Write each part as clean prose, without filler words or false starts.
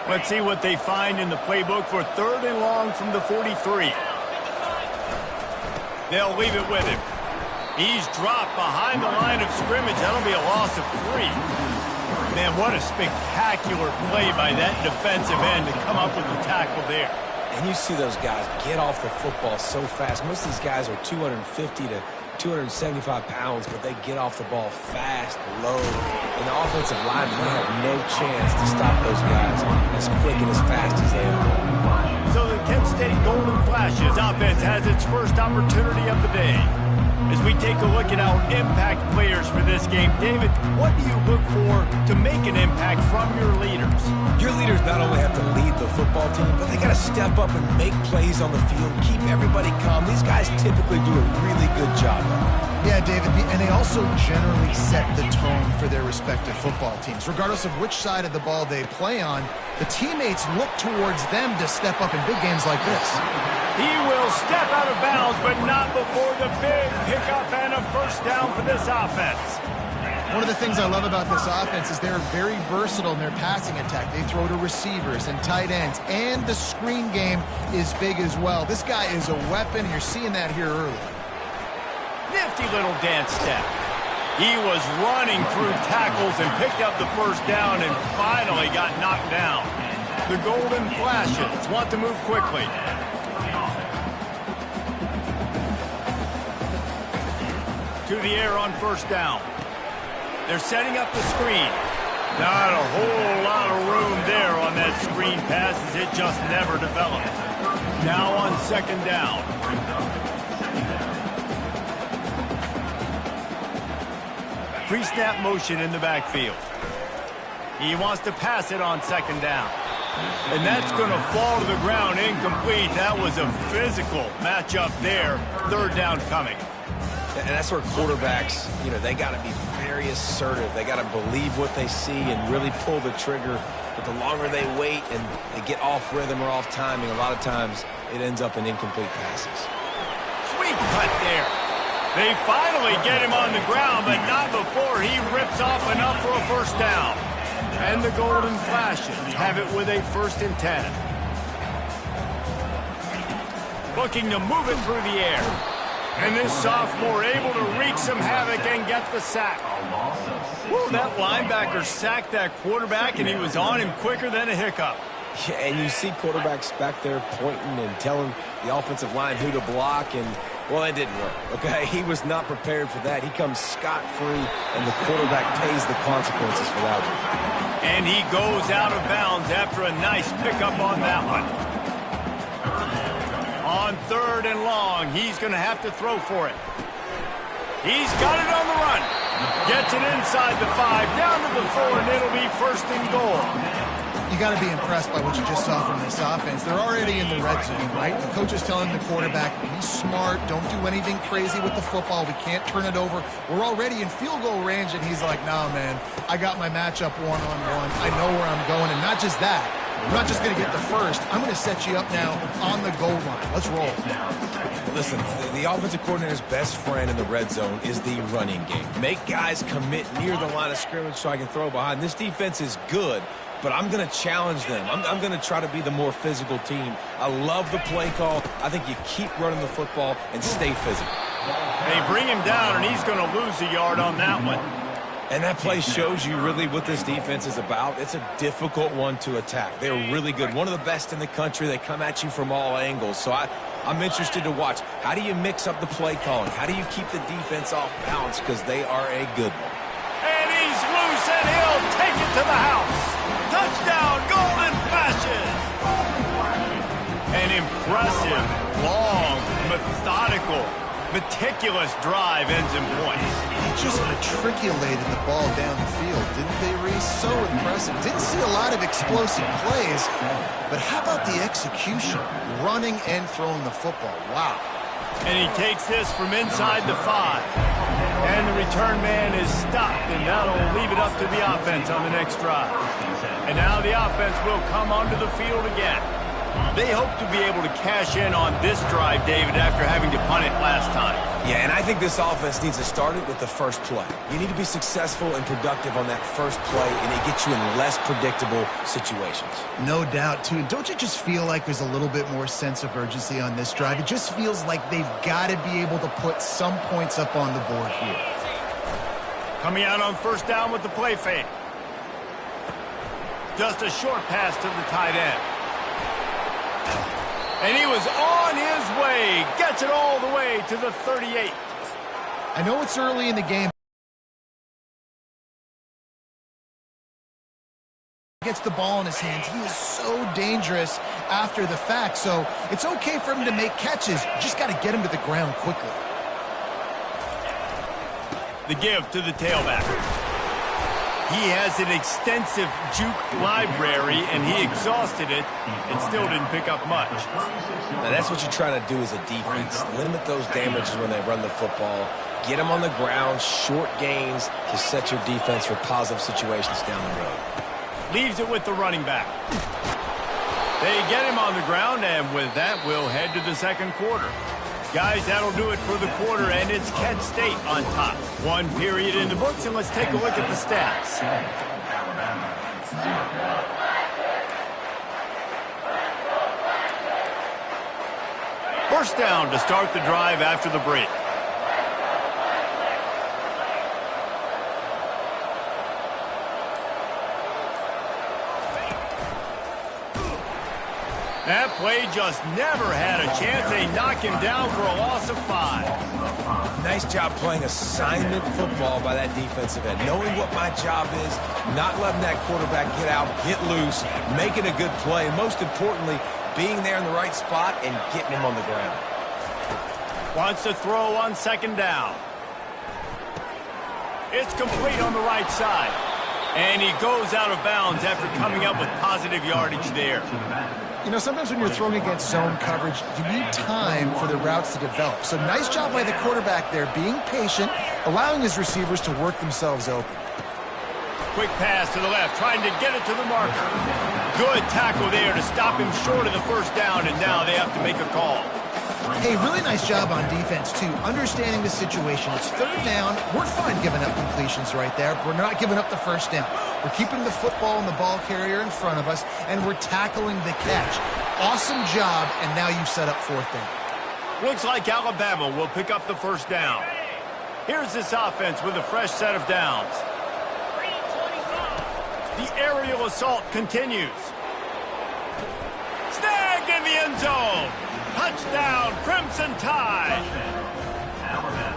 Let's see what they find in the playbook for 3rd and long from the 43. They'll leave it with him. He's dropped behind the line of scrimmage. That'll be a loss of 3. Man, what a spectacular play by that defensive end to come up with the tackle there. And you see those guys get off the football so fast. Most of these guys are 250 to 275 pounds, but they get off the ball fast, low. And the offensive line, they have no chance to stop those guys as quick and as fast as they are. So the Kent State Golden Flashes offense has its first opportunity of the day. As we take a look at our impact players for this game, David, what do you look for to make an impact from your leaders? Your leaders not only have to lead the football team, but they got to step up and make plays on the field, keep everybody calm. These guys typically do a really good job of it. Yeah, David, and they also generally set the tone for their respective football teams. Regardless of which side of the ball they play on, the teammates look towards them to step up in big games like this. He will step out of bounds, but not before the big pickup and a first down for this offense. One of the things I love about this offense is they're very versatile in their passing attack. They throw to receivers and tight ends, and the screen game is big as well. This guy is a weapon. You're seeing that here early. Nifty little dance step. He was running through tackles and picked up the first down and finally got knocked down. The Golden Flashes want to move quickly. To the air on first down. They're setting up the screen. Not a whole lot of room there on that screen pass as it just never developed. Now on 2nd down. Pre-snap motion in the backfield. He wants to pass it on 2nd down. And that's going to fall to the ground incomplete. That was a physical matchup there. 3rd down coming. And that's where quarterbacks, they got to be very assertive. They got to believe what they see and really pull the trigger. But the longer they wait and they get off rhythm or off timing, a lot of times it ends up in incomplete passes. Sweet cut there. They finally get him on the ground, but not before he rips off enough for a first down. And the Golden Flashes have it with a 1st and 10. Looking to move it through the air. And this sophomore able to wreak some havoc and get the sack. Woo, that linebacker sacked that quarterback, and he was on him quicker than a hiccup. Yeah, and you see quarterbacks back there pointing and telling the offensive line who to block, and, well, that didn't work, okay? He was not prepared for that. He comes scot-free, and the quarterback pays the consequences for that one. And he goes out of bounds after a nice pickup on that one. On 3rd and long, he's going to have to throw for it. He's got it on the run. Gets it inside the 5, down to the 4, and it'll be 1st and goal. You got to be impressed by what you just saw from this offense. They're already in the red zone, right? The coach is telling the quarterback, be smart, don't do anything crazy with the football. We can't turn it over. We're already in field goal range, and he's like, nah, man, I got my matchup one-on-one. I know where I'm going, and not just that. I'm not just going to get the first. I'm going to set you up now on the goal line. Let's roll. Listen, the offensive coordinator's best friend in the red zone is the running game. Make guys commit near the line of scrimmage so I can throw behind. This defense is good, but I'm going to challenge them. I'm going to try to be the more physical team. I love the play call. I think you keep running the football and stay physical. They bring him down, and he's going to lose a yard on that one. And that play shows you really what this defense is about. It's a difficult one to attack. They're really good. One of the best in the country. They come at you from all angles. So I'm interested to watch. How do you mix up the play calling? How do you keep the defense off balance? Because they are a good one. And he's loose, and he'll take it to the house. Touchdown, Golden Flashes. An impressive, long, methodical, meticulous drive ends in points. He just matriculated the ball down the field, didn't they, Reese? So impressive. Didn't see a lot of explosive plays, but how about the execution? Running and throwing the football. Wow. And he takes this from inside the 5. And the return man is stopped, and that'll leave it up to the offense on the next drive. And now the offense will come onto the field again. They hope to be able to cash in on this drive, David, after having to punt it last time. Yeah, and I think this offense needs to start it with the first play. You need to be successful and productive on that first play, and it gets you in less predictable situations. No doubt, too. Don't you just feel like there's a little bit more sense of urgency on this drive? It just feels like they've got to be able to put some points up on the board here. Coming out on first down with the play fake. Just a short pass to the tight end. And he was on his way. Gets it all the way to the 38. I know it's early in the game. Gets the ball in his hands. He is so dangerous after the fact. So it's okay for him to make catches. You just got to get him to the ground quickly. The give to the tailback. He has an extensive juke library, and he exhausted it and still didn't pick up much. Now, that's what you're trying to do as a defense. Limit those damages when they run the football. Get them on the ground, short gains to set your defense for positive situations down the road. Leaves it with the running back. They get him on the ground, and with that, we'll head to the second quarter. Guys, that'll do it for the quarter, and it's Kent State on top. One period in the books, and let's take a look at the stats. First down to start the drive after the break. That play just never had a chance. They knock him down for a loss of 5. Nice job playing assignment football by that defensive end. Knowing what my job is, not letting that quarterback get out, get loose, making a good play, and most importantly, being there in the right spot and getting him on the ground. Wants to throw on second down. It's complete on the right side. And he goes out of bounds after coming up with positive yardage there. You know, sometimes when you're throwing against zone coverage, you need time for the routes to develop. So nice job by the quarterback there, being patient, allowing his receivers to work themselves open. Quick pass to the left, trying to get it to the marker. Good tackle there to stop him short of the first down, and now they have to make a call. Hey, really nice job on defense, too, understanding the situation. It's third down. We're fine giving up completions right there. We're not giving up the first down. We're keeping the football and the ball carrier in front of us, and we're tackling the catch. Awesome job, and now you've set up fourth down. Looks like Alabama will pick up the first down. Here's this offense with a fresh set of downs. The aerial assault continues. Snagged in the end zone. Touchdown, Crimson Tide.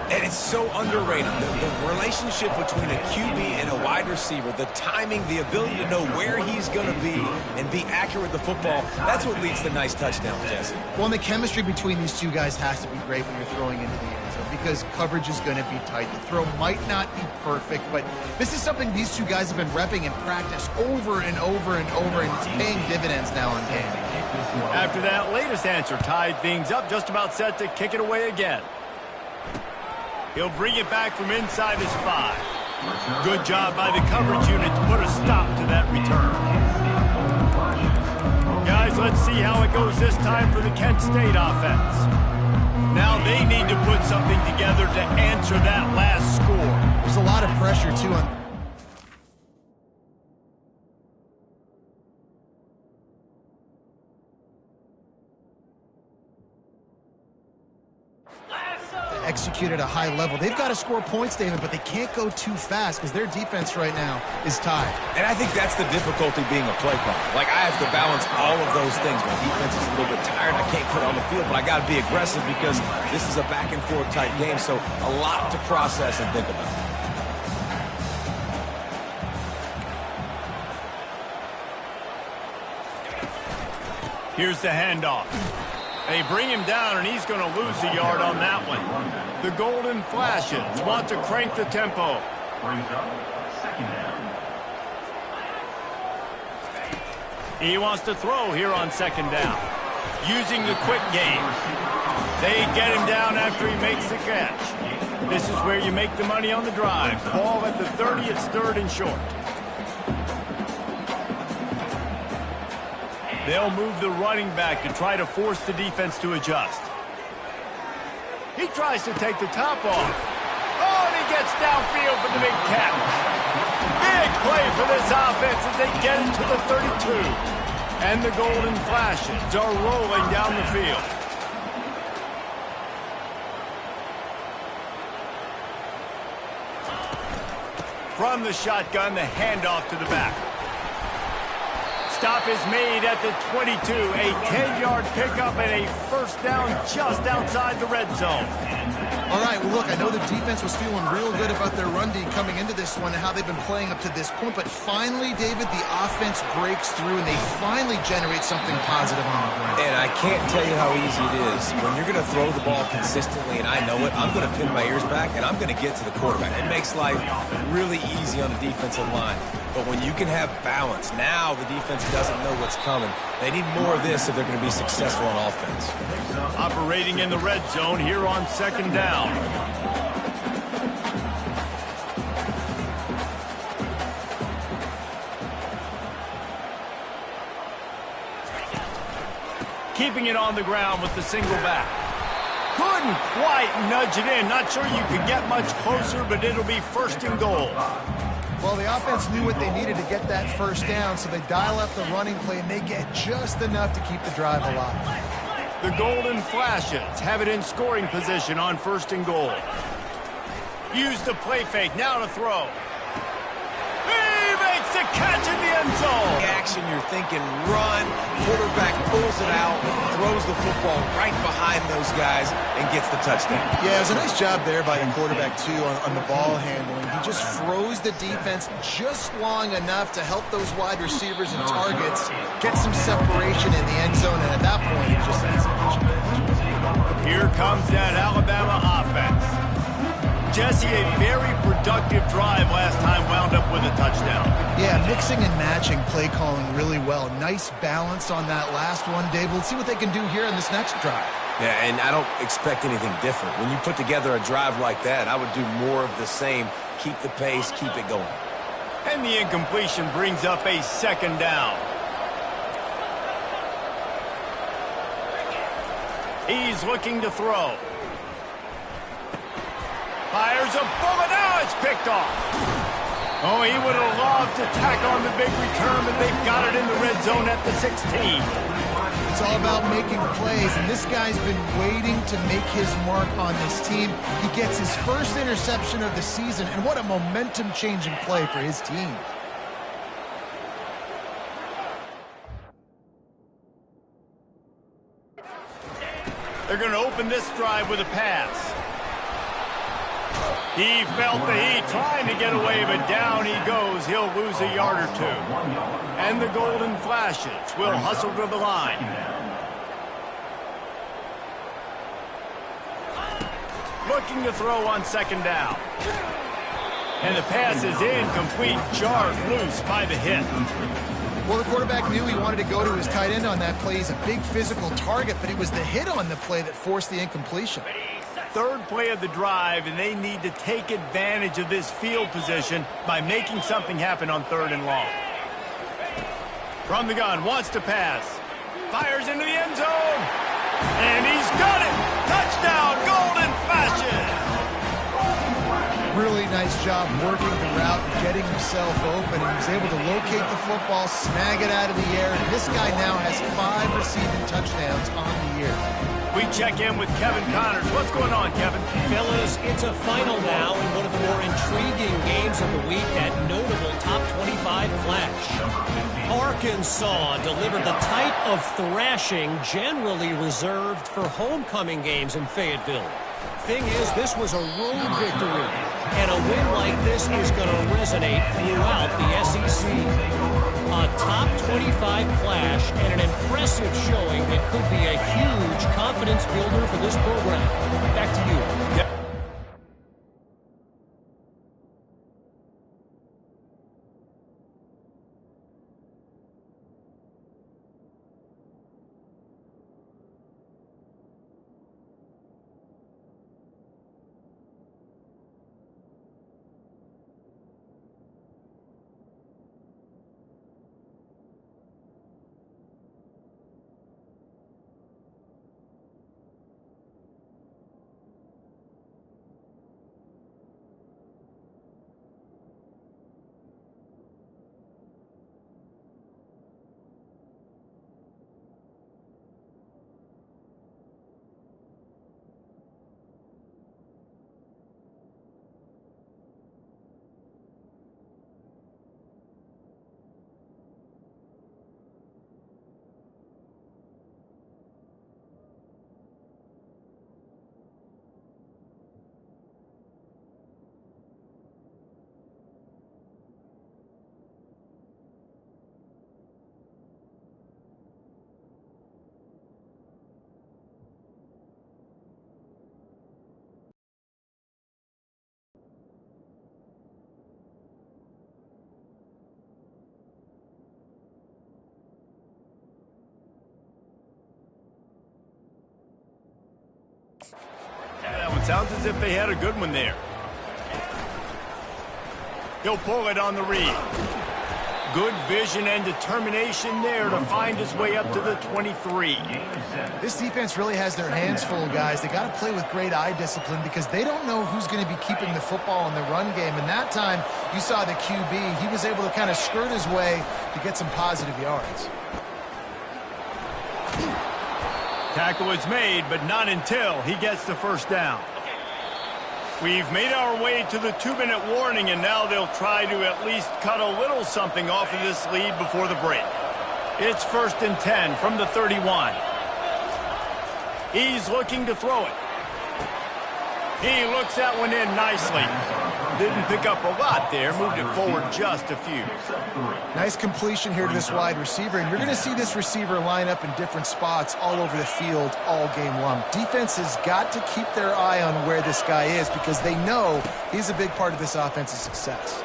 And it's so underrated. The relationship between a QB and a wide receiver, the timing, the ability to know where he's going to be and be accurate with the football, that's what leads to nice touchdowns, Jesse. Well, and the chemistry between these two guys has to be great when you're throwing into the end zone because coverage is going to be tight. The throw might not be perfect, but this is something these two guys have been repping in practice over and over and over, and it's paying dividends now on game. After that latest answer tied things up, just about set to kick it away again. He'll bring it back from inside his 5. Good job by the coverage unit to put a stop to that return. Guys, let's see how it goes this time for the Kent State offense. Now they need to put something together to answer that last score. There's a lot of pressure, too, on execute at a high level. They've got to score points, David, but they can't go too fast because their defense right now is tied. And I think that's the difficulty being a play caller. Like, I have to balance all of those things. My defense is a little bit tired. I can't put it on the field, but I got to be aggressive because this is a back-and-forth type game, so a lot to process and think about. Here's the handoff. They bring him down, and he's going to lose a yard on that one. The Golden Flashes want to crank the tempo. He wants to throw here on second down. Using the quick game. They get him down after he makes the catch. This is where you make the money on the drive. Ball at the 30, it's third and short. They'll move the running back to try to force the defense to adjust. He tries to take the top off. Oh, and he gets downfield for the big catch. Big play for this offense as they get it to the 32. And the Golden Flashes are rolling down the field. From the shotgun, the handoff to the back. Stop is made at the 22. A 10-yard pickup and a first down just outside the red zone. All right, well, look, I know the defense was feeling real good about their run D coming into this one and how they've been playing up to this point, but finally, David, the offense breaks through and they finally generate something positive on the ground. And I can't tell you how easy it is. When you're going to throw the ball consistently, and I know it, I'm going to pin my ears back, and I'm going to get to the quarterback. It makes life really easy on the defensive line. But when you can have balance, now the defense doesn't know what's coming. They need more of this if they're going to be successful on offense. Operating in the red zone here on second down. Keeping it on the ground with the single back. Couldn't quite nudge it in. Not sure you could get much closer, but it'll be first and goal. Well, the offense knew what they needed to get that first down, so they dial up the running play, and they get just enough to keep the drive alive. The Golden Flashes have it in scoring position on first and goal. Use the play fake, now to throw. He makes the catch in the end zone. Action, you're thinking run, quarterback pulls it out, throws the football right behind those guys, and gets the touchdown. Yeah, it was a nice job there by the quarterback, too, on the ball handling. He just froze the defense just long enough to help those wide receivers and targets get some separation in the end zone, and at that point, it just easy. Here comes that Alabama offense. Jesse, a very productive drive last time, wound up with a touchdown. Yeah, mixing and matching play calling really well. Nice balance on that last one, Dave. Let's see what they can do here in this next drive. Yeah, and I don't expect anything different. When you put together a drive like that, I would do more of the same. Keep the pace, keep it going. And the incompletion brings up a second down. He's looking to throw. Fires a bullet. Now it's picked off. Oh, he would have loved to tack on the big return, but they've got it in the red zone at the 16. It's all about making plays, and this guy's been waiting to make his mark on this team. He gets his first interception of the season, and what a momentum-changing play for his team. They're going to open this drive with a pass. He felt the heat, trying to get away, but down he goes. He'll lose a yard or two. And the Golden Flashes will hustle to the line. Looking to throw on second down. And the pass is incomplete, jarred loose by the hit. Well, the quarterback knew he wanted to go to his tight end on that play. He's a big physical target, but it was the hit on the play that forced the incompletion. Third play of the drive, and they need to take advantage of this field position by making something happen on third and long. From the gun, wants to pass. Fires into the end zone. And he's got it! Touchdown, Golden Flashes! Really nice job working the route and getting himself open. He was able to locate the football, snag it out of the air, and this guy now has 5 receiving touchdowns on the year. We check in with Kevin Connors. What's going on, Kevin? Fellas, it's a final now in one of the more intriguing games of the week, that notable top 25 clash. Arkansas delivered the type of thrashing generally reserved for homecoming games in Fayetteville. Thing is, this was a road victory, and a win like this is going to resonate throughout the SEC. A top 25 clash and an impressive showing that could be a huge confidence builder for this program. Back to you. Yep. Sounds as if they had a good one there. He'll pull it on the read. Good vision and determination there to find his way up to the 23. This defense really has their hands full, guys. They got to play with great eye discipline because they don't know who's going to be keeping the football in the run game. And that time, you saw the QB. He was able to kind of skirt his way to get some positive yards. Tackle is made, but not until he gets the first down. We've made our way to the 2-minute warning, and now they'll try to at least cut a little something off of this lead before the break. It's 1st and 10 from the 31. He's looking to throw it. He looks that one in nicely. Didn't pick up a lot there, moved it forward just a few. Nice completion here to this wide receiver, and you're going to see this receiver line up in different spots all over the field all game long. Defense has got to keep their eye on where this guy is because they know he's a big part of this offense's success.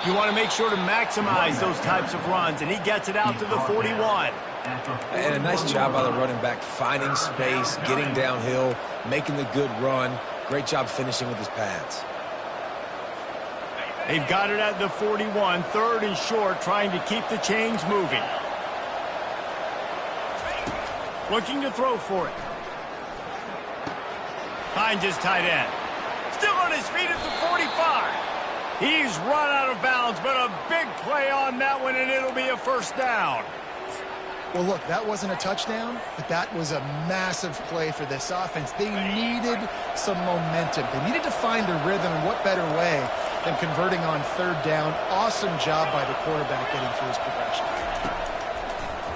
You want to make sure to maximize those types of runs, and he gets it out to the 41. And a nice job by the running back, finding space, getting downhill, making the good run. Great job finishing with his pads. They've got it at the 41, 3rd and short, trying to keep the chains moving. Looking to throw for it. Finds his tight end. Still on his feet at the 45. He's run out of bounds, but a big play on that one, and it'll be a first down. Well, look, that wasn't a touchdown, but that was a massive play for this offense. They needed some momentum. They needed to find a rhythm, and what better way than converting on 3rd down. Awesome job by the quarterback getting through his progression.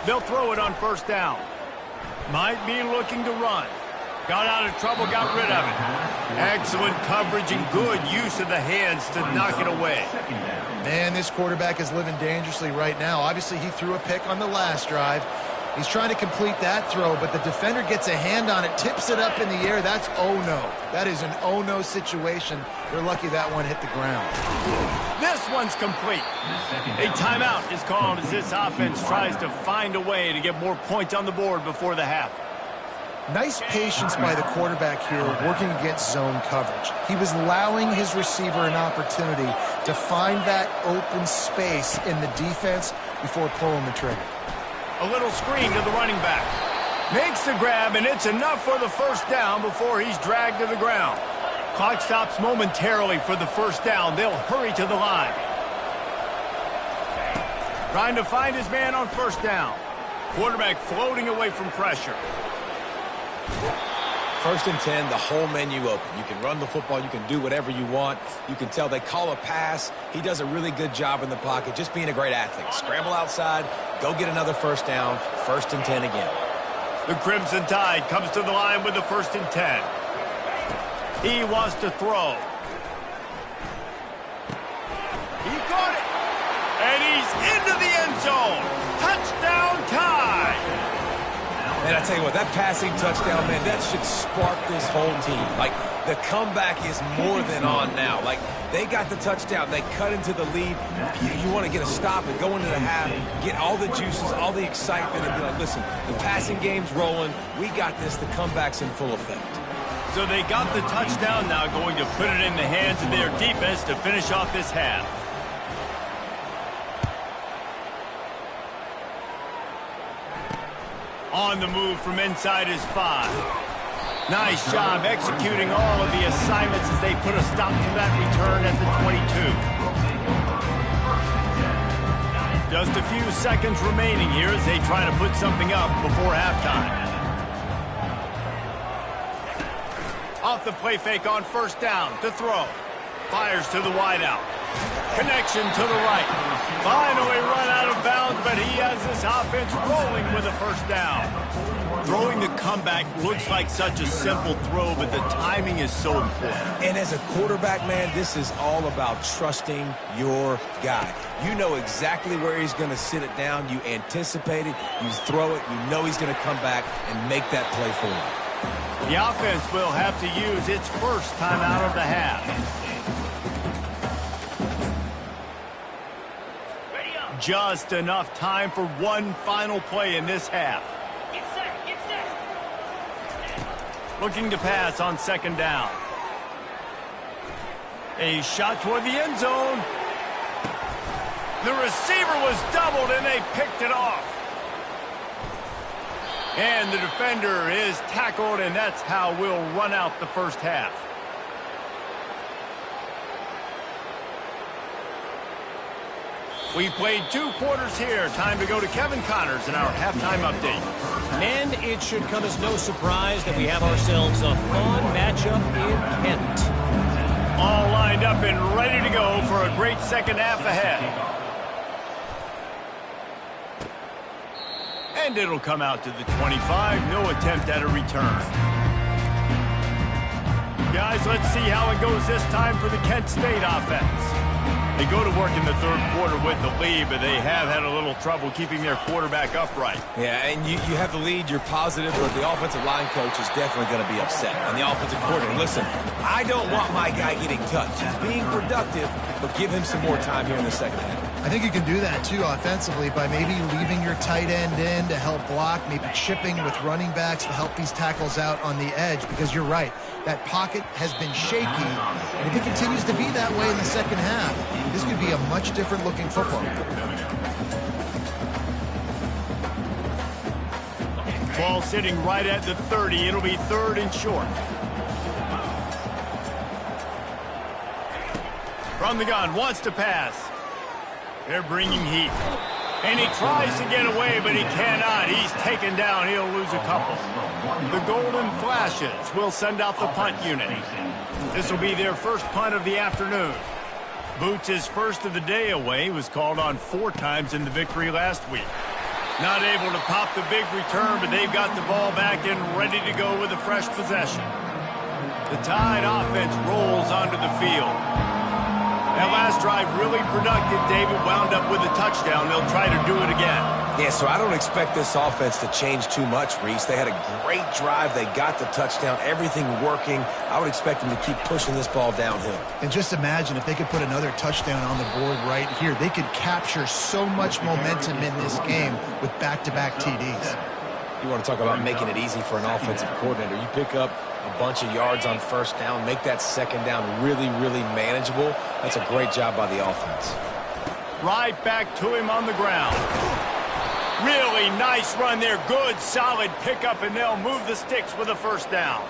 They'll throw it on 1st down. Might be looking to run. Got out of trouble, got rid of it. Excellent coverage and good use of the hands to knock it away. Man, this quarterback is living dangerously right now. Obviously, he threw a pick on the last drive. He's trying to complete that throw, but the defender gets a hand on it, tips it up in the air. That's oh-no. That is an oh-no situation. They're lucky that one hit the ground. This one's complete. A timeout is called as this offense tries to find a way to get more points on the board before the half. Nice patience by the quarterback here working against zone coverage. He was allowing his receiver an opportunity to find that open space in the defense before pulling the trigger. A little screen to the running back. Makes the grab, and it's enough for the first down before he's dragged to the ground. Clock stops momentarily for the first down. They'll hurry to the line. Trying to find his man on 1st down. Quarterback floating away from pressure. 1st and 10, the whole menu open. You can run the football. You can do whatever you want. You can tell they call a pass. He does a really good job in the pocket, just being a great athlete. Scramble outside, go get another first down, 1st and 10 again. The Crimson Tide comes to the line with the 1st and 10. He wants to throw. He caught it. And he's into the end zone. Touchdown Tide. And I tell you what, that passing touchdown, man, that should spark this whole team. Like, the comeback is more than on now. Like, they got the touchdown. They cut into the lead. You want to get a stop and go into the half, get all the juices, all the excitement, and be like, listen, the passing game's rolling. We got this. The comeback's in full effect. So they got the touchdown now, going to put it in the hands of their defense to finish off this half. On the move from inside his 5. Nice job executing all of the assignments as they put a stop to that return at the 22. Just a few seconds remaining here as they try to put something up before halftime. Off the play fake on 1st down to throw. Fires to the wideout. Connection to the right. Finally run out of bounds, but he has this offense rolling with a first down. Throwing the comeback looks like such a simple throw, but the timing is so important. And as a quarterback, man, this is all about trusting your guy. You know exactly where he's going to sit it down. You anticipate it. You throw it. You know he's going to come back and make that play for you. The offense will have to use its first timeout of the half. Just enough time for one final play in this half. Looking to pass on second down. A shot toward the end zone. The receiver was doubled, and they picked it off. And the defender is tackled, and that's how we'll run out the first half. We played 2 quarters here. Time to go to Kevin Connors in our halftime update. And it should come as no surprise that we have ourselves a fun matchup in Kent. All lined up and ready to go for a great second half ahead. And it'll come out to the 25. No attempt at a return. Guys, let's see how it goes this time for the Kent State offense. They go to work in the third quarter with the lead, but they have had a little trouble keeping their quarterback upright. Yeah, and you have the lead, you're positive, but the offensive line coach is definitely going to be upset. And the offensive coordinator, listen, I don't want my guy getting touched. He's being productive, but give him some more time here in the second half. I think you can do that, too, offensively, by maybe leaving your tight end in to help block, maybe chipping with running backs to help these tackles out on the edge, because you're right, that pocket has been shaky, and if it continues to be that way in the second half, this could be a much different-looking football. Ball sitting right at the 30. It'll be third and short. From the gun, wants to pass. They're bringing heat. And he tries to get away, but he cannot. He's taken down. He'll lose a couple. The Golden Flashes will send out the punt unit. This will be their first punt of the afternoon. Boots' first of the day away was called on 4 times in the victory last week. Not able to pop the big return, but they've got the ball back and ready to go with a fresh possession. The Tide offense rolls onto the field. That last drive really productive. David wound up with a touchdown. They'll try to do it again. Yeah, so I don't expect this offense to change too much, Reese. They had a great drive. They got the touchdown. Everything working. I would expect them to keep pushing this ball downhill. And just imagine if they could put another touchdown on the board right here. They could capture so much momentum in this game with back-to-back TDs. You want to talk about making it easy for an offensive coordinator. You pick up a bunch of yards on first down, make that second down really, really manageable. That's a great job by the offense. Right back to him on the ground. Really nice run there. Good, solid pickup, and they'll move the sticks with a first down.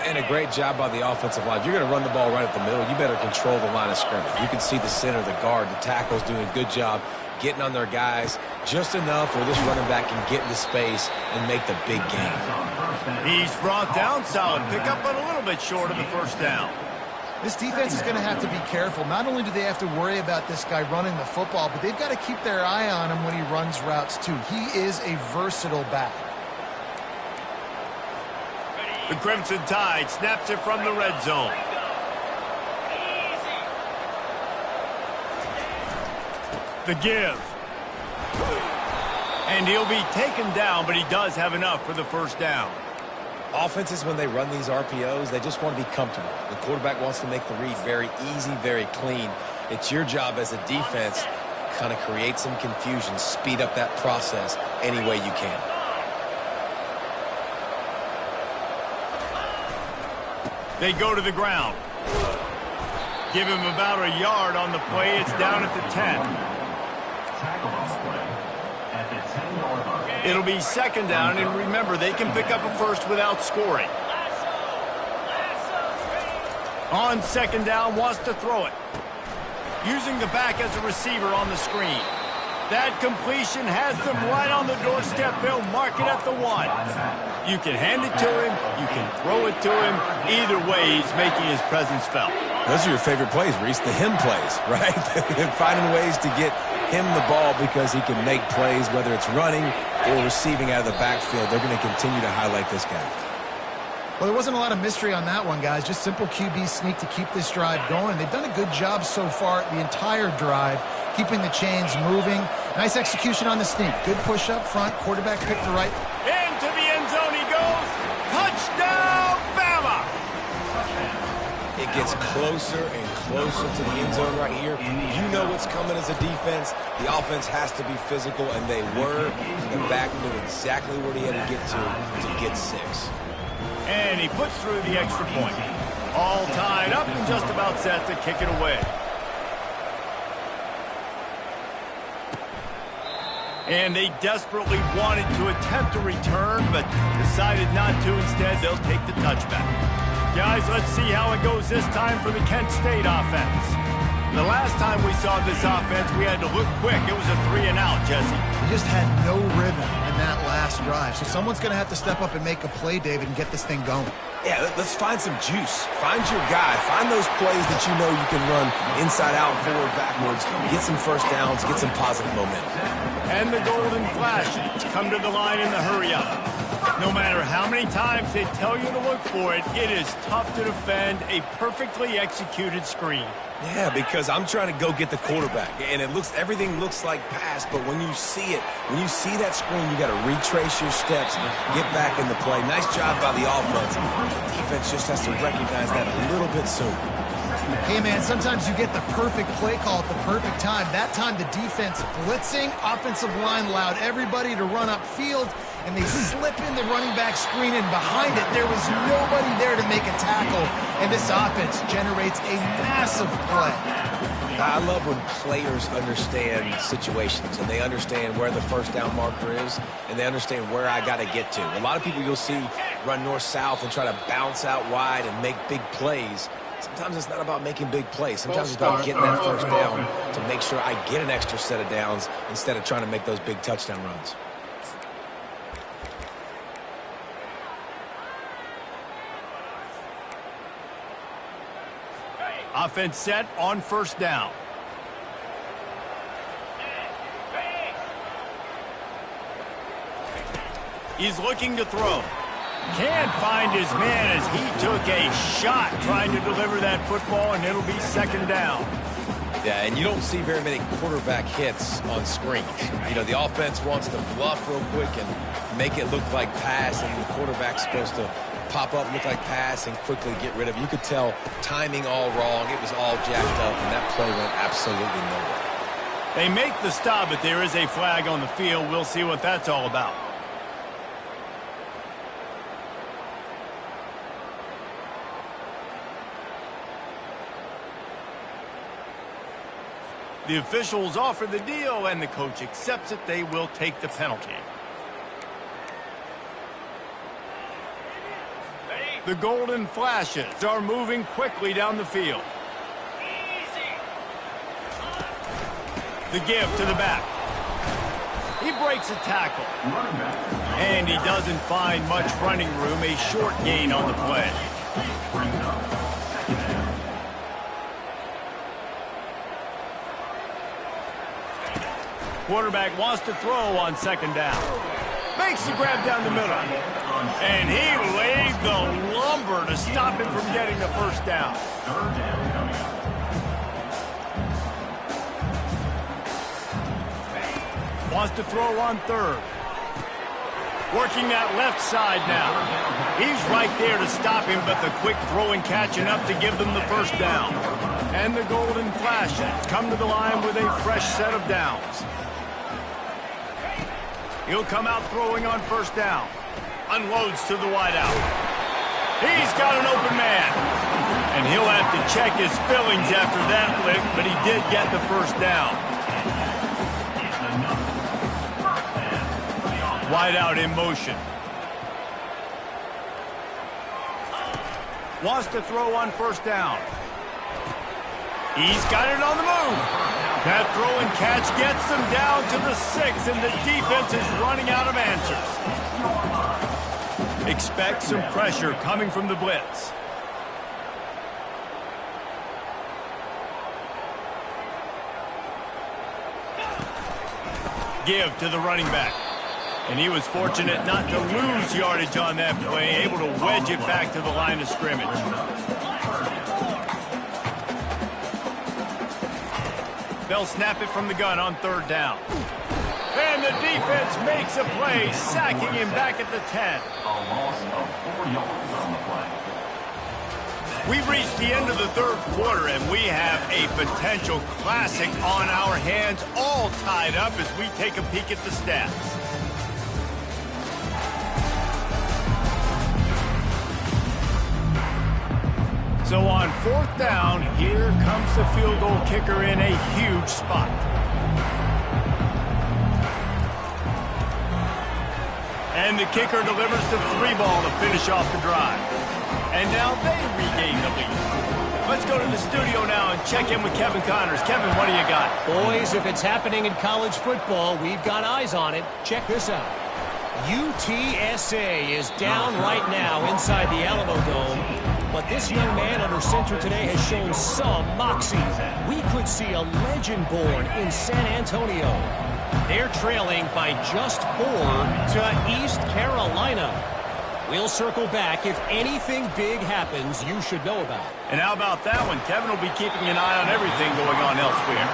And a great job by the offensive line. If you're going to run the ball right at the middle, you better control the line of scrimmage. You can see the center, the guard, the tackles doing a good job getting on their guys just enough where this running back can get into space and make the big game. He's brought down, solid pickup, but a little bit short of the first down. This defense is going to have to be careful. Not only do they have to worry about this guy running the football, but they've got to keep their eye on him when he runs routes, too. He is a versatile back. The Crimson Tide snaps it from the red zone. The give. And he'll be taken down, but he does have enough for the first down. Offenses, when they run these RPOs, they just want to be comfortable. The quarterback wants to make the read very easy, very clean. It's your job as a defense, kind of create some confusion, speed up that process any way you can. They go to the ground. Give him about a yard on the play. It's down at the 10. It'll be second down, and remember, they can pick up a first without scoring. On second down, wants to throw it. Using the back as a receiver on the screen. That completion has them right on the doorstep. They'll mark it at the 1. You can hand it to him. You can throw it to him. Either way, he's making his presence felt. Those are your favorite plays, Reese, the him plays, right? Finding ways to get him the ball because he can make plays, whether it's running or receiving out of the backfield. They're going to continue to highlight this guy. Well, there wasn't a lot of mystery on that one, guys. Just simple QB sneak to keep this drive going. They've done a good job so far the entire drive, keeping the chains moving. Nice execution on the sneak. Good push up front. Quarterback picked the right. Into the end zone he goes. Touchdown, Bama! It gets closer and closer to the end zone right here. You know what's coming as a defense. The offense has to be physical, and they were. The back knew exactly where he had to get 6. And he puts through the extra point. All tied up and just about set to kick it away. And they desperately wanted to attempt a return, but decided not to. Instead, they'll take the touchback. Guys, let's see how it goes this time for the Kent State offense. The last time we saw this offense, we had to look quick. It was a 3-and-out, Jesse. We just had no rhythm in that last drive. So someone's going to have to step up and make a play, David, and get this thing going. Yeah, let's find some juice. Find your guy. Find those plays that you know you can run inside out, forward, backwards. Get some first downs. Get some positive momentum. And the Golden Flashes come to the line in the hurry-up. No matter how many times they tell you to look for it, it is tough to defend a perfectly executed screen. Yeah, because I'm trying to go get the quarterback, and everything looks like pass, but when you see it, when you see that screen, you got to retrace your steps, get back in the play. Nice job by the offense. The defense just has to recognize that a little bit sooner. Hey, man, sometimes you get the perfect play call at the perfect time. That time the defense blitzing, offensive line allowed everybody to run upfield, and they slip in the running back screen, and behind it, there was nobody there to make a tackle, and this offense generates a massive play. I love when players understand situations, and they understand where the first down marker is, and they understand where I got to get to. A lot of people you'll see run north-south and try to bounce out wide and make big plays. Sometimes it's not about making big plays. Sometimes it's about getting that first down to make sure I get an extra set of downs instead of trying to make those big touchdown runs. Offense set on first down. He's looking to throw. Can't find his man as he took a shot trying to deliver that football, and it'll be second down. Yeah, and you don't see very many quarterback hits on screens. You know, the offense wants to bluff real quick and make it look like pass, and the quarterback's supposed to pop up, look like pass, and quickly get rid of it. You could tell timing all wrong. It was all jacked up, and that play went absolutely nowhere. They make the stop, but there is a flag on the field. We'll see what that's all about. The officials offer the deal, and the coach accepts it. They will take the penalty. The Golden Flashes are moving quickly down the field. The give to the back. He breaks a tackle. And he doesn't find much running room. A short gain on the play. Quarterback wants to throw on second down. Makes the grab down the middle. And he laid the lumber to stop him from getting the first down. Wants to throw on third. Working that left side now. He's right there to stop him, but the quick throw and catch enough to give them the first down. And the Golden Flashes come to the line with a fresh set of downs. He'll come out throwing on first down. Unloads to the wideout. He's got an open man. And he'll have to check his fillings after that lick, but he did get the first down. Wideout in motion. Wants to throw on first down. He's got it on the move. That throw and catch gets them down to the 6, and the defense is running out of answers. Expect some pressure coming from the blitz. Give to the running back. And he was fortunate not to lose yardage on that play, able to wedge it back to the line of scrimmage. They'll snap it from the gun on third down. And the defense makes a play, sacking him back at the 10. A loss of 4 yards on the play. We've reached the end of the third quarter, and we have a potential classic on our hands, all tied up as we take a peek at the stats. So on 4th down, here comes the field goal kicker in a huge spot. And the kicker delivers the 3 ball to finish off the drive. And now they regain the lead. Let's go to the studio now and check in with Kevin Connors. Kevin, what do you got? Boys, if it's happening in college football, we've got eyes on it. Check this out. UTSA is down right now inside the Alamo Dome, but this young man under center today has shown some moxie. We could see a legend born in San Antonio. They're trailing by just 4 to East Carolina. We'll circle back. If anything big happens, you should know about it. And how about that one? Kevin will be keeping an eye on everything going on elsewhere.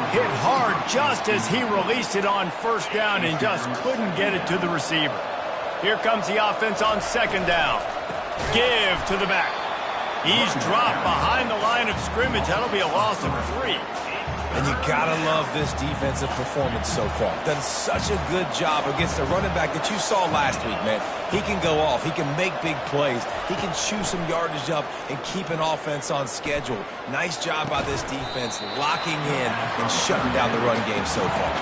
Hit hard just as he released it on 1st down and just couldn't get it to the receiver. Here comes the offense on 2nd down. Give to the back. He's dropped behind the line of scrimmage. That'll be a loss of 3. And you gotta love this defensive performance so far. Done such a good job against the running back that you saw last week, man. He can go off. He can make big plays. He can chew some yardage up and keep an offense on schedule. Nice job by this defense locking in and shutting down the run game so far.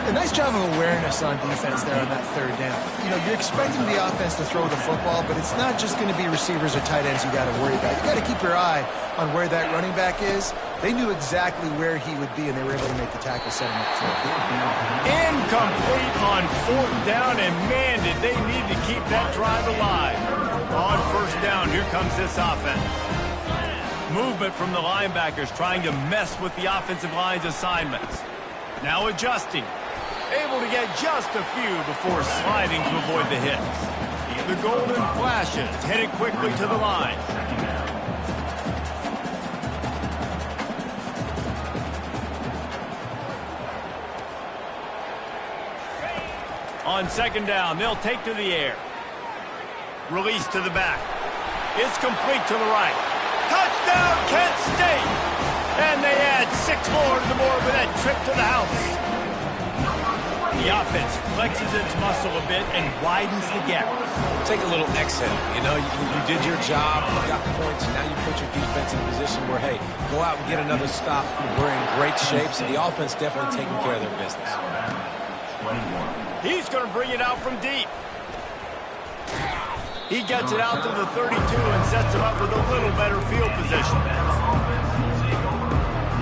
A nice job of awareness on defense there on that 3rd down. You know, you're expecting the offense to throw the football, but it's not just going to be receivers or tight ends you got to worry about. You got to keep your eye on where that running back is. They knew exactly where he would be, and they were able to make the tackle, set him up for it. Incomplete on 4th down, and man, did they need to keep that drive alive. On 1st down, here comes this offense. Movement from the linebackers trying to mess with the offensive line's assignments. Now adjusting. Able to get just a few before sliding to avoid the hits. The golden flashes headed quickly to the line. On 2nd down, they'll take to the air. Release to the back. It's complete to the right. Touchdown, Kent State! And they add 6 more to the board with that trip to the house. The offense flexes its muscle a bit and widens the gap. Take a little exhale. You know, you did your job, you got points, and now you put your defense in a position where, hey, go out and get another stop. We're in great shape, so the offense definitely taking care of their business. He's going to bring it out from deep. He gets it out to the 32 and sets him up with a little better field position.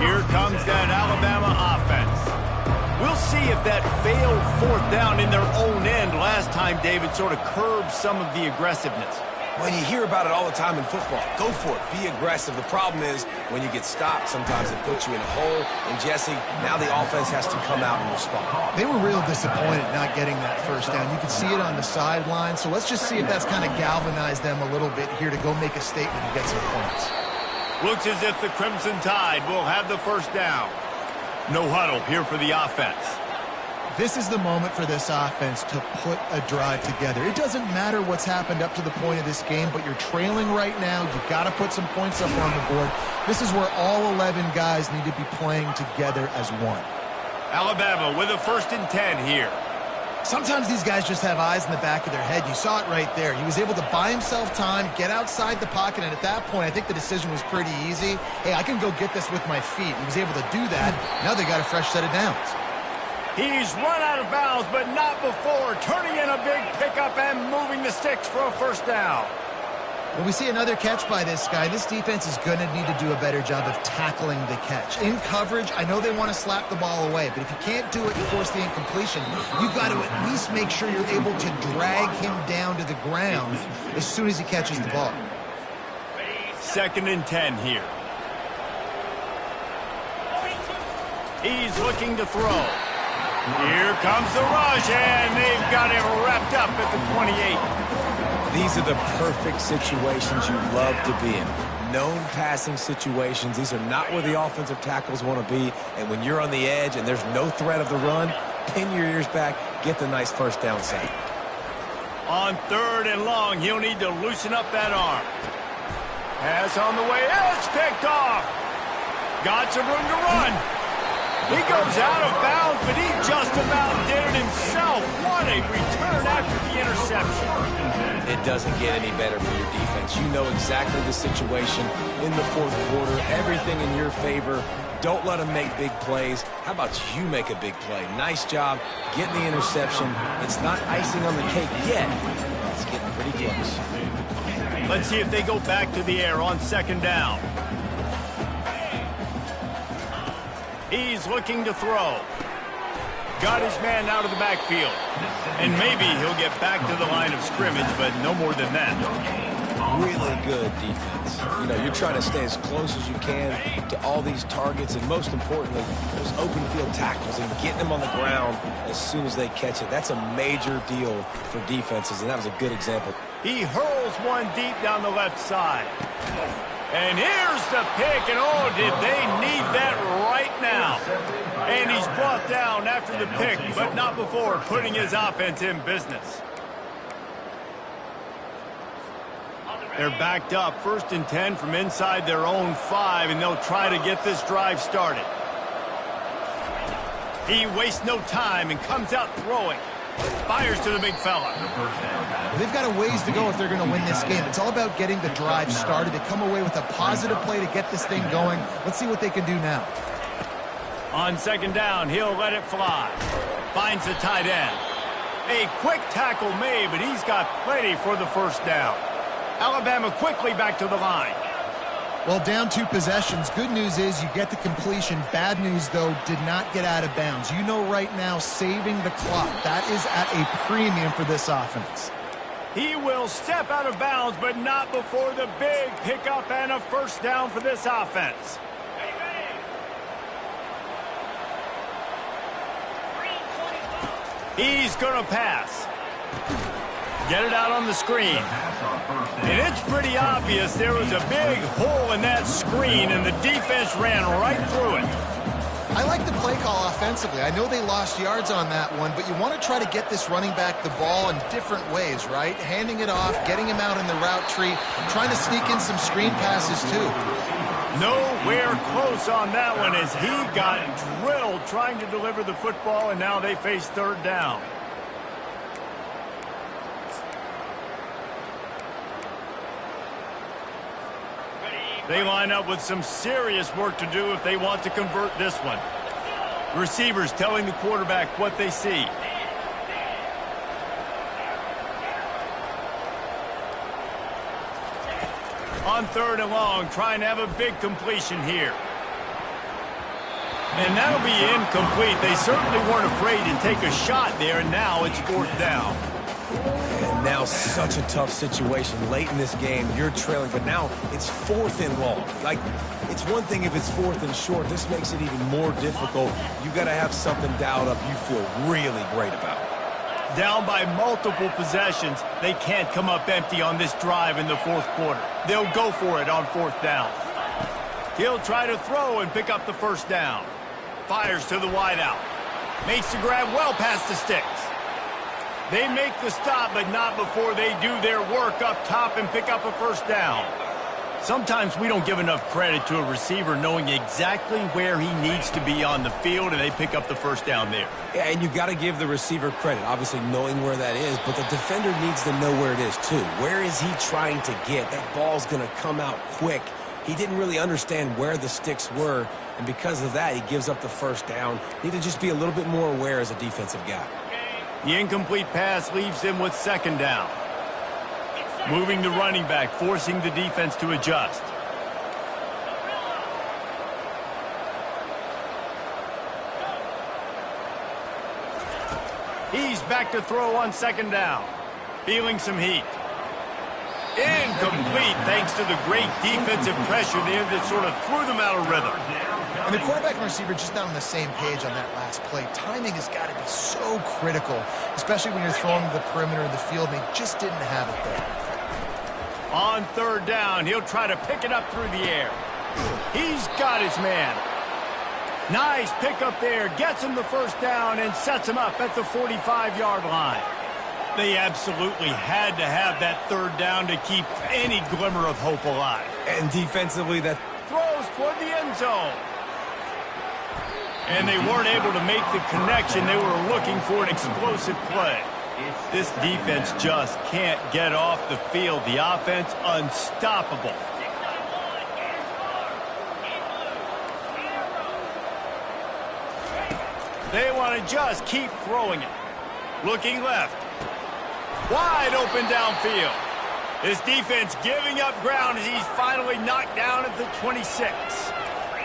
Here comes that Alabama offense. We'll see if that failed 4th down in their own end last time, David, sort of curbed some of the aggressiveness. Well, you hear about it all the time in football. Go for it. Be aggressive. The problem is when you get stopped, sometimes it puts you in a hole. And, Jesse, now the offense has to come out and respond. They were real disappointed not getting that 1st down. You could see it on the sideline. So let's just see if that's kind of galvanized them a little bit here to go make a statement and get some points. Looks as if the Crimson Tide will have the 1st down. No huddle here for the offense. This is the moment for this offense to put a drive together. It doesn't matter what's happened up to the point of this game, but you're trailing right now. You've got to put some points up on the board. This is where all 11 guys need to be playing together as one. Alabama with a 1st and 10 here. Sometimes these guys just have eyes in the back of their head. You saw it right there. He was able to buy himself time, get outside the pocket, and at that point, I think the decision was pretty easy. Hey, I can go get this with my feet. He was able to do that. Now they got a fresh set of downs. He's run out of bounds, but not before turning in a big pickup and moving the sticks for a 1st down. When we see another catch by this guy, this defense is going to need to do a better job of tackling the catch. In coverage, I know they want to slap the ball away, but if you can't do it and force the incompletion, you've got to at least make sure you're able to drag him down to the ground as soon as he catches the ball. 2nd and 10 here. He's looking to throw. Here comes the rush, and they've got him wrapped up at the 28. These are the perfect situations you love to be in. Known passing situations. These are not where the offensive tackles want to be. And when you're on the edge and there's no threat of the run, pin your ears back, get the nice 1st down sack. On 3rd and long, he'll need to loosen up that arm. Pass on the way. It's picked off. Got some room to run. He goes out of bounds, but he just about did it himself. What a return after the interception. It doesn't get any better for your defense. You know exactly the situation in the fourth quarter. Everything in your favor. Don't let them make big plays. How about you make a big play? Nice job getting the interception. It's not icing on the cake yet. It's getting pretty close. Let's see if they go back to the air on second down. He's looking to throw. Got his man out of the backfield. And maybe he'll get back to the line of scrimmage, but no more than that. Really good defense. You know, you're trying to stay as close as you can to all these targets, and most importantly, those open field tackles and getting them on the ground as soon as they catch it. That's a major deal for defenses, and that was a good example. He hurls one deep down the left side. And here's the pick, and oh, did they need that right now. And he's brought down after the pick, but not before putting his offense in business. They're backed up, 1st and 10 from inside their own 5, and they'll try to get this drive started. He wastes no time and comes out throwing. Fires to the big fella. They've got a ways to go if they're going to win this game. It's all about getting the drive started. They come away with a positive play to get this thing going. Let's see what they can do now. On second down, he'll let it fly. Finds the tight end. A quick tackle made, but he's got plenty for the first down. Alabama quickly back to the line. Well, down 2 possessions. Good news is you get the completion. Bad news, though, did not get out of bounds. You know right now, saving the clock. That is at a premium for this offense. He will step out of bounds, but not before the big pickup and a first down for this offense. He's going to pass. Get it out on the screen. And it's pretty obvious there was a big hole in that screen, and the defense ran right through it. I like the play call offensively. I know they lost yards on that one, but you want to try to get this running back the ball in different ways, right? Handing it off, getting him out in the route tree, trying to sneak in some screen passes too. Nowhere close on that one as he got drilled trying to deliver the football, and now they face third down. They line up with some serious work to do if they want to convert this one. Receivers telling the quarterback what they see. On 3rd and long, trying to have a big completion here. And that'll be incomplete. They certainly weren't afraid to take a shot there, and now it's 4th down. And now such a tough situation. Late in this game, you're trailing, but now it's 4th and long. Like, it's one thing if it's 4th and short. This makes it even more difficult. You got to have something dialed up you feel really great about. Down by multiple possessions, they can't come up empty on this drive in the 4th quarter. They'll go for it on 4th down. He'll try to throw and pick up the first down. Fires to the wideout. Makes the grab well past the sticks. They make the stop, but not before they do their work up top and pick up a first down. Sometimes we don't give enough credit to a receiver knowing exactly where he needs to be on the field, and they pick up the first down there. Yeah, and you got to give the receiver credit, obviously knowing where that is, but the defender needs to know where it is too. Where is he trying to get? That ball's going to come out quick. He didn't really understand where the sticks were, and because of that, he gives up the first down. Need to just be a little bit more aware as a defensive guy. The incomplete pass leaves him with 2nd down. Moving the running back, forcing the defense to adjust. He's back to throw on 2nd down. Feeling some heat. Incomplete thanks to the great defensive pressure there that sort of threw them out of rhythm. And the quarterback and receiver just not on the same page on that last play. Timing has got to be so critical, especially when you're throwing to the perimeter of the field, and they just didn't have it there. On 3rd down, he'll try to pick it up through the air. He's got his man. Nice pickup there. Gets him the first down and sets him up at the 45-yard line. They absolutely had to have that 3rd down to keep any glimmer of hope alive. And defensively, that throws toward the end zone. And they weren't able to make the connection. They were looking for an explosive play. This defense just can't get off the field. The offense unstoppable. They want to just keep throwing it. Looking left. Wide open downfield. This defense giving up ground as he's finally knocked down at the 26.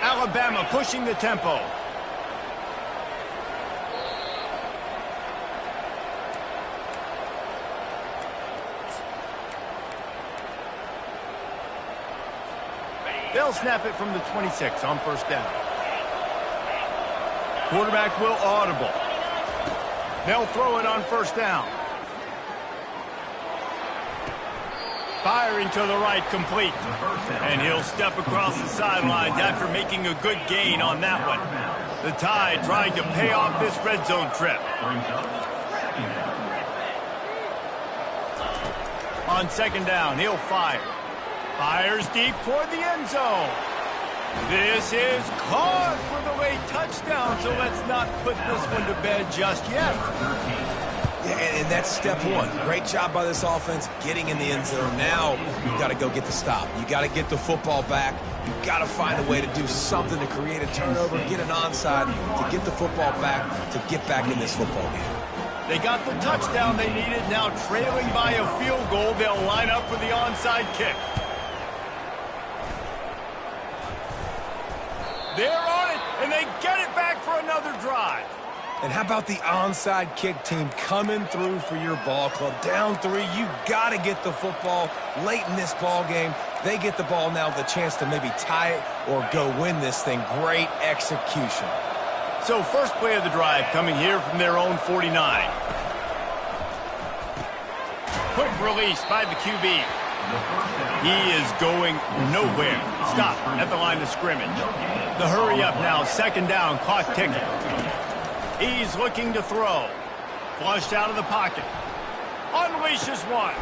Alabama pushing the tempo. They'll snap it from the 26 on first down. Quarterback will audible. They'll throw it on first down. Firing to the right, complete. And he'll step across the sidelines after making a good gain on that one. The Tide trying to pay off this red zone trip. On second down, he'll fire. Fires deep toward the end zone. This is caught for the late touchdown, so let's not put this one to bed just yet. Yeah, and that's step one. Great job by this offense getting in the end zone. Now you got to go get the stop. You got to get the football back. You got to find a way to do something to create a turnover, get an onside, to get the football back, to get back in this football game. They got the touchdown they needed. Now trailing by a field goal, they'll line up for the onside kick. They're on it, and they get it back for another drive. And how about the onside kick team coming through for your ball club? Down 3, you got to get the football late in this ball game. They get the ball now with a chance to maybe tie it or go win this thing. Great execution. So first play of the drive coming here from their own 49. Quick release by the QB. He is going nowhere. Stop at the line of scrimmage. The hurry up now, second down, clock ticking. He's looking to throw. Flushed out of the pocket. Unleashes one.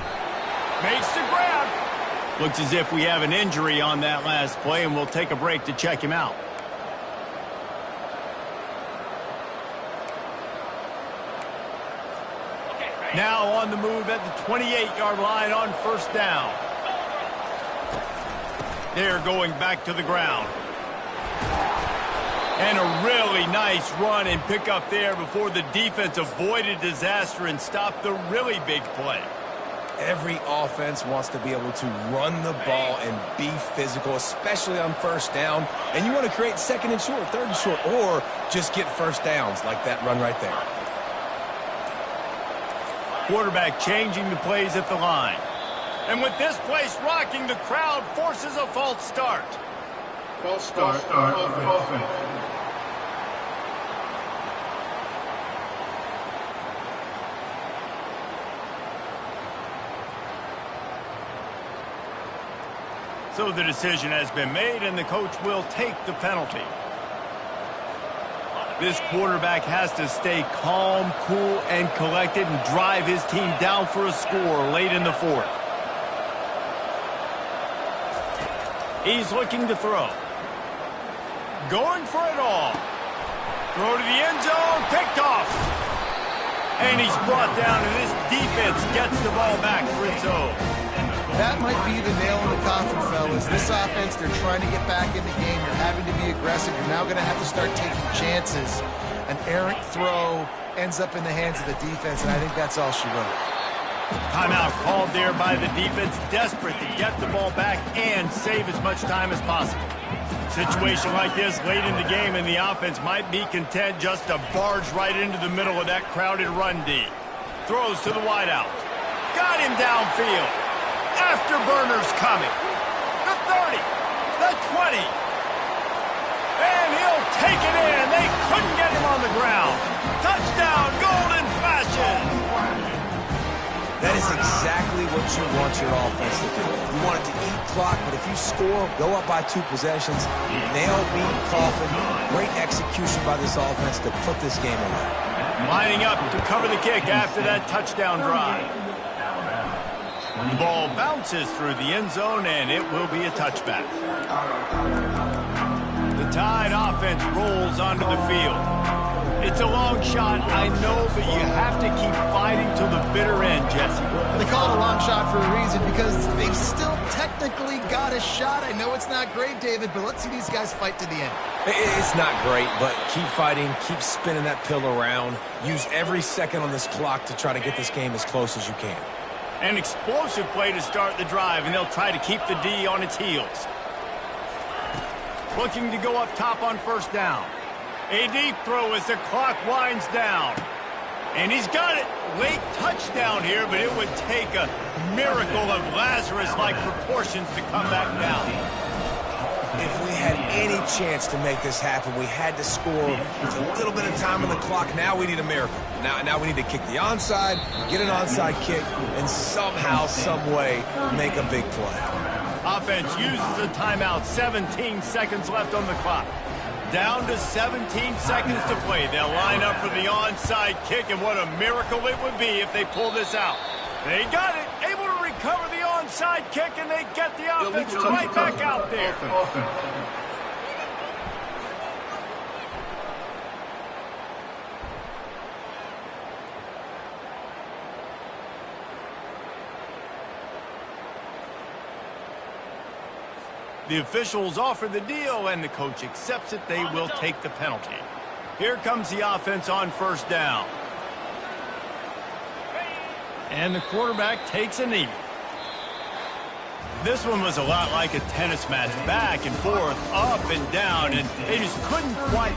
Makes the grab. Looks as if we have an injury on that last play, and we'll take a break to check him out. Now on the move at the 28-yard line on first down. They're going back to the ground. And a really nice run and pick up there before the defense avoided disaster and stopped the really big play. Every offense wants to be able to run the ball and be physical, especially on first down. And you want to create second and short, third and short, or just get first downs like that run right there. Quarterback changing the plays at the line. And with this place rocking, the crowd forces a false start. False start. Offense. So the decision has been made, and the coach will take the penalty. This quarterback has to stay calm, cool, and collected and drive his team down for a score late in the fourth. He's looking to throw. Going for it all. Throw to the end zone, picked off. And he's brought down, and this defense gets the ball back for its own. That might be the nail in the coffin, fellas. This offense, they're trying to get back in the game. You're having to be aggressive. You're now going to have to start taking chances. An errant throw ends up in the hands of the defense, and I think that's all she wrote. Timeout called there by the defense, desperate to get the ball back and save as much time as possible. Situation like this late in the game, and the offense might be content just to barge right into the middle of that crowded run D. Throws to the wideout. Got him downfield. Afterburners coming. The 30. The 20. And he'll take it in. They couldn't get him on the ground. Touchdown, Golden Flashes. That is exactly what you want your offense to do. You want it to eat clock, but if you score, go up by 2 possessions, nail beat Coffin. Great execution by this offense to put this game away. Lining up to cover the kick after that touchdown drive. The ball bounces through the end zone, and it will be a touchback. The Tide offense rolls onto the field. It's a long shot, I know, but you have to keep fighting till the bitter end, Jesse. They call it a long shot for a reason because they've still technically got a shot. I know it's not great, David, but let's see these guys fight to the end. It's not great, but keep fighting, keep spinning that pill around. Use every second on this clock to try to get this game as close as you can. An explosive play to start the drive, and they'll try to keep the D on its heels. Looking to go up top on first down. A deep throw as the clock winds down. And he's got it. Late touchdown here, but it would take a miracle of Lazarus-like proportions to come back down. If we had any chance to make this happen, we had to score with a little bit of time on the clock. Now we need a miracle. Now we need to kick the onside, get an onside kick, and somehow, some way, make a big play. Offense uses a timeout. 17 seconds left on the clock. Down to 17 seconds to play. They'll line up for the onside kick, and what a miracle it would be if they pull this out. They got it, able to recover the onside kick, and they get the offense right back out there. The officials offer the deal, and the coach accepts it. They will take the penalty. Here comes the offense on first down. And the quarterback takes a knee. This one was a lot like a tennis match, back and forth, up and down, and they just couldn't quite